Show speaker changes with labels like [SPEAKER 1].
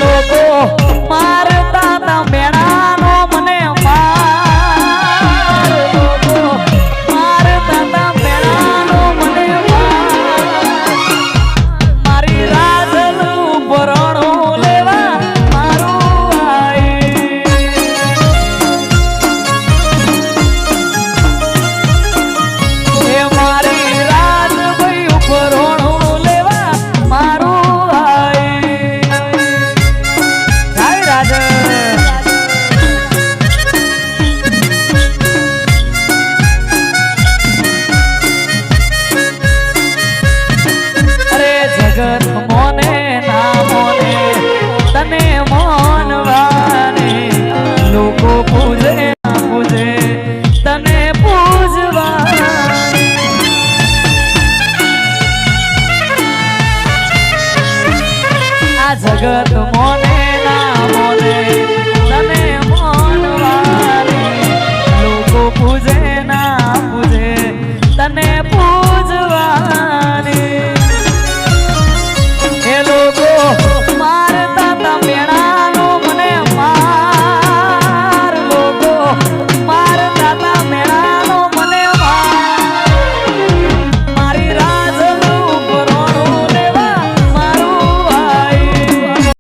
[SPEAKER 1] લોકો મારતા તા મેણાનો મને માર લોકો મારતા તા મેણાનો મને મારી રાજનું ભરણું લેવા મારું આઈ એ મારી રાજ ભાઈ ભરણું લેવા મારું આઈ હાય રાજ જગત મોને ના મોને તને મોનવાને લોકો પૂજે ના પૂજે તને પૂજવાને આ જગત મોન